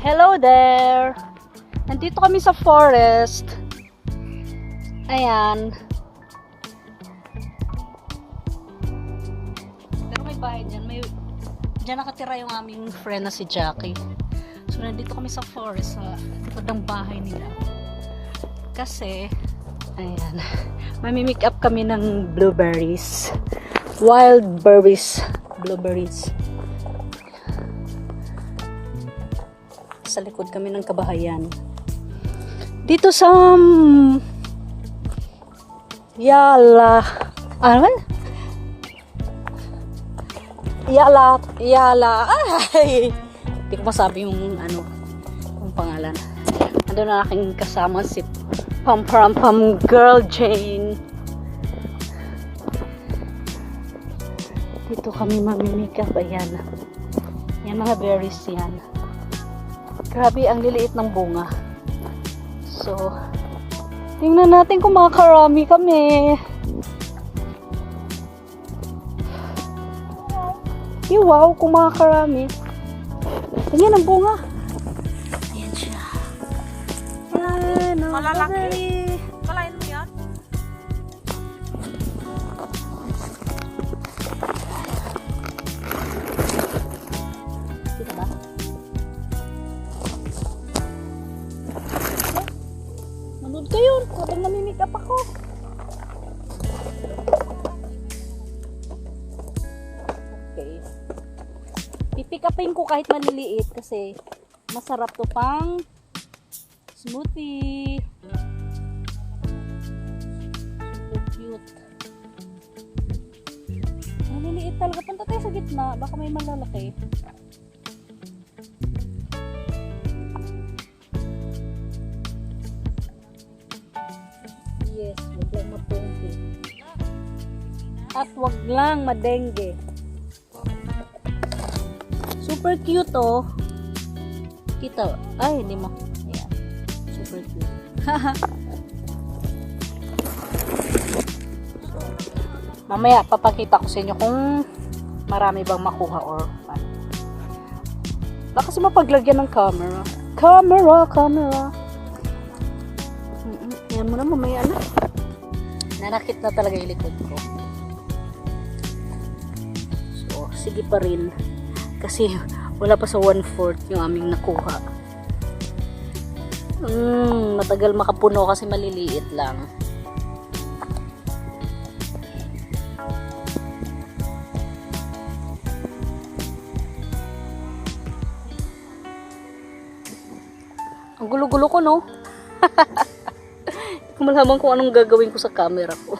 Hello there! Nandito kami sa forest. Ayan. Pero may bahay dyan. Dyan nakatira yung aming friend na si Jackie. So, nandito kami sa forest, sa likod ng bahay nila. Kasi, ayan, mamimake up kami ng blueberries. Wild berries. Blueberries. Sa likod kami ng kabahayan. Dito sa hindi ko masabi yung yung pangalan. Ando na aking kasama si Pam Girl Jane. Dito kami mamimikap. Ayan. Yan mga berries yan. Grabe, ang liliit ng bunga. So, tingnan natin kung makakarami kami. Wow, kung makakarami. Tingnan ang bunga. Ayan siya. Ayan, malalaki. Kalain mo yan? Dito ba? Manood kayo. Kapag namimikap ako. Okay. Pipick upin ko kahit maliliit kasi masarap to pang smoothie. So cute. Maliliit talaga. Punta tayo sa gitna. Baka may malalaki. Yes, wag lang mapungki. At wag lang madengge. Super cute oh. Kita. Ay, hindi mo. Ayan. Super cute. So, mamaya papakita ko sa inyo kung marami bang makuha or ano. Baka kasi mapaglagyan ng camera. Camera. Yan mo na mamaya na. Nanakit na talaga yung likod ko. So, sige pa rin. Kasi wala pa sa 1/4 yung aming nakuha. Matagal makapuno kasi maliliit lang. Ang gulo-gulo ko, no? Hindi ko malaman kung anong gagawin ko sa camera ko.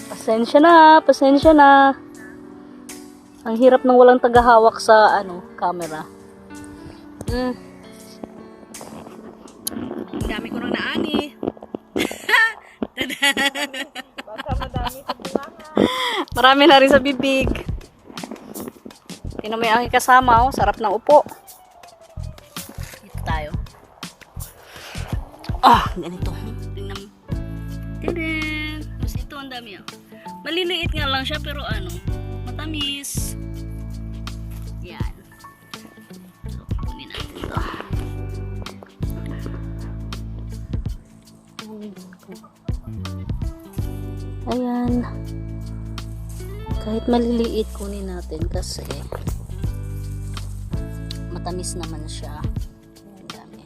Pasensya na. Ang hirap nang walang tagahawak sa camera. Ang dami ko nang naani. Baka madami sa bunganga. Marami na rin sa bibig. Tingnan mo yung aking kasama, oh. Sarap ng upo. Dito tayo. Ganito. Tingnan mo. Tingnan. Tapos ito, ang dami, oh. Maliliit nga lang siya, pero matamis. Yan. So, kunin natin ito. Ayan. Kahit maliliit, kunin natin kasi matamis naman siya. Ayan, dami.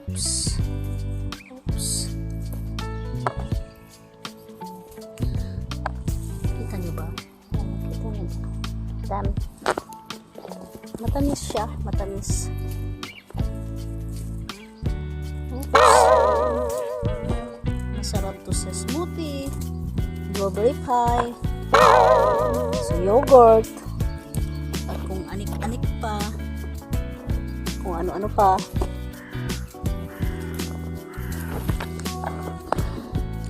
Oops. Kita niyo ba? Dami. Matamis siya. Matamis. Oops. Masarap to sa smoothie. Strawberry pie. Sa yogurt. At kung anik-anik pa. Kung ano-ano pa.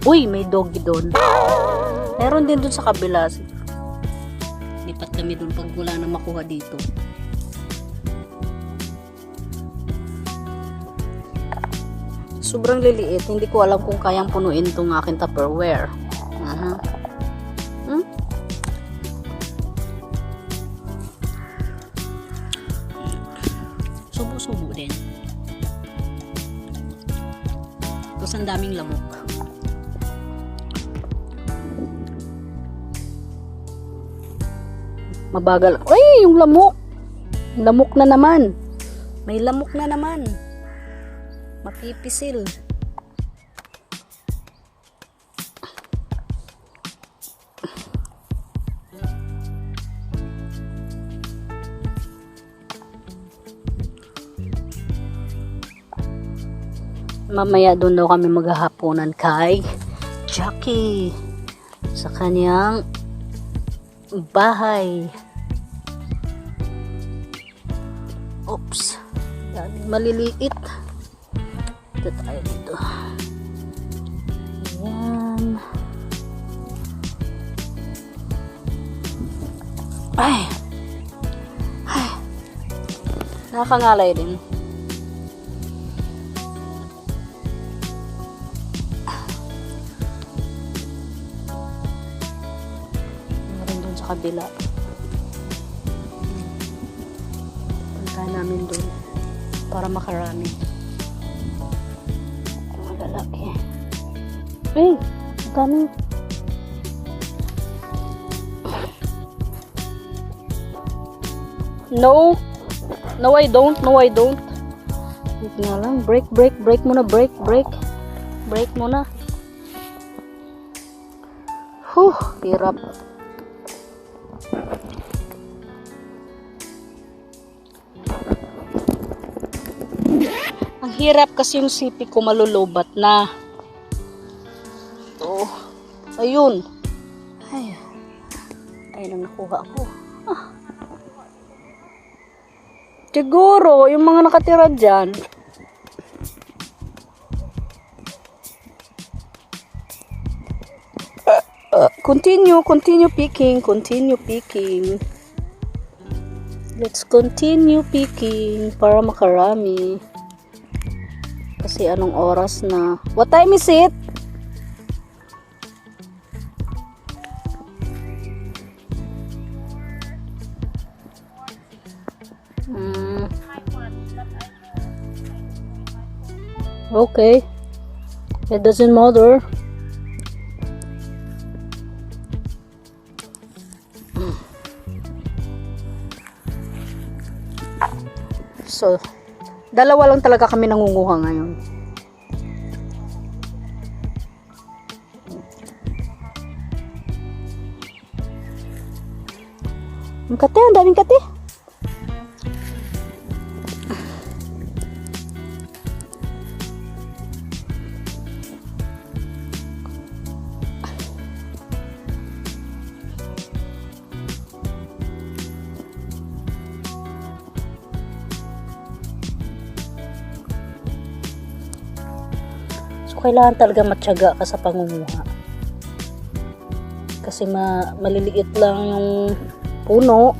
Uy, may doggy doon. Meron din doon sa kabila. Lipat kami doon pag wala na makuha dito. Sobrang liliit. Hindi ko alam kung kayang punuin itong aking Tupperware. subo-subo din. Tapos ang daming lamok. Mabagal. Uy, yung lamok! Lamok na naman. May lamok na naman. Mapipisil. Mamaya doon daw kami maghahaponan kay Jackie sa kanyang bahay. Oops. Yan, maliliit. Ito tayo dito. Ayan. Ay. Ay. Nakakangalay din. Sa kabila. Punta namin doon para makarami. Mga lalaki. Hey! Dami. No! No, I don't. No, I don't. Wait nga lang. Break muna. Break muna. Hirap. Ang hirap kasi yung sipi ko malulubat na. Ito. Ayun. Ayun ang nakuha ko. Siguro, yung mga nakatira dyan. Continue picking. Let's continue picking para makarami. Kasi anong oras na? What time is it? Okay. It doesn't matter. So, dalawa lang talaga kami nangunguha ngayon. Ang kate, ang daming kate. Kailangan talaga matyaga ka sa pangunguha. Kasi maliliit lang yung puno.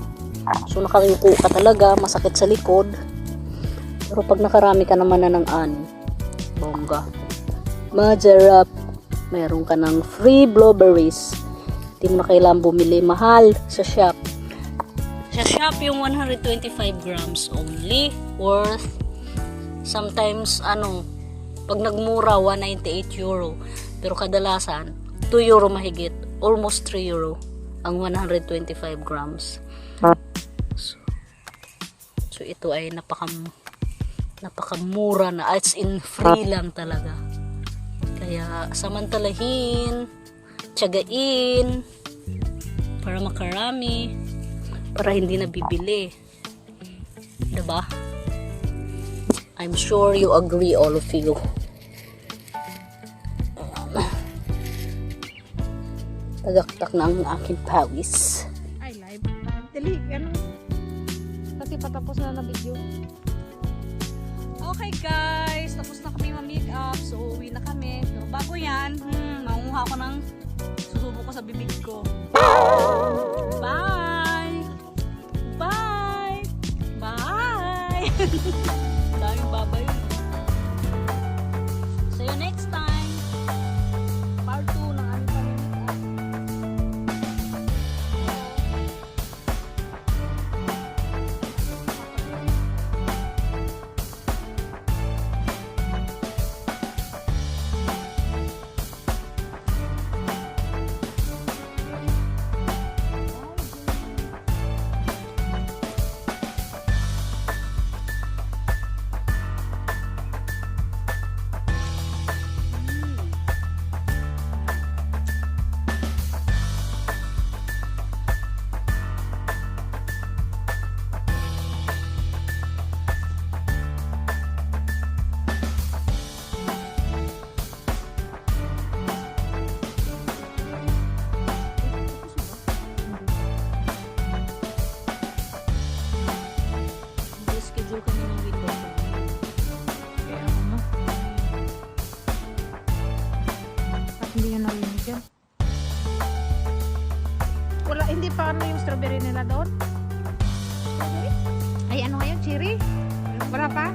So nakayuko ka talaga, masakit sa likod. Pero pag nakarami ka naman na ng ani, bongga. Majarap. Meron ka ng free blueberries. Hindi mo na kailangan bumili mahal sa shop. Sa shop yung 125 grams only, worth sometimes pag nagmura, 198 euro. Pero kadalasan, 2 euro mahigit. Almost 3 euro ang 125 grams. So ito ay napakamura na. It's in free lang talaga. Kaya samantalahin, tiyagain, para makarami, para hindi nabibili. Diba? I'm sure you agree, all of you. Tagaktak na ang aking pawis. Ay, live. Dali, kasi patapos na video. Okay guys, tapos na kami ma-make up. So, uwi na kami. Pero bago yan, manguha ko ng susubo ko sa bibig ko. Bye! Bye! Bye! Daming babay. See you next time. Part 2 ng aming pamimik-up. nagpuputol kami ng window. Kaya ano? At hindi yun narinig yan. Wala, hindi pa ano yung strawberry nila doon? Ay, ano ngayon? Cherry? Wala pa?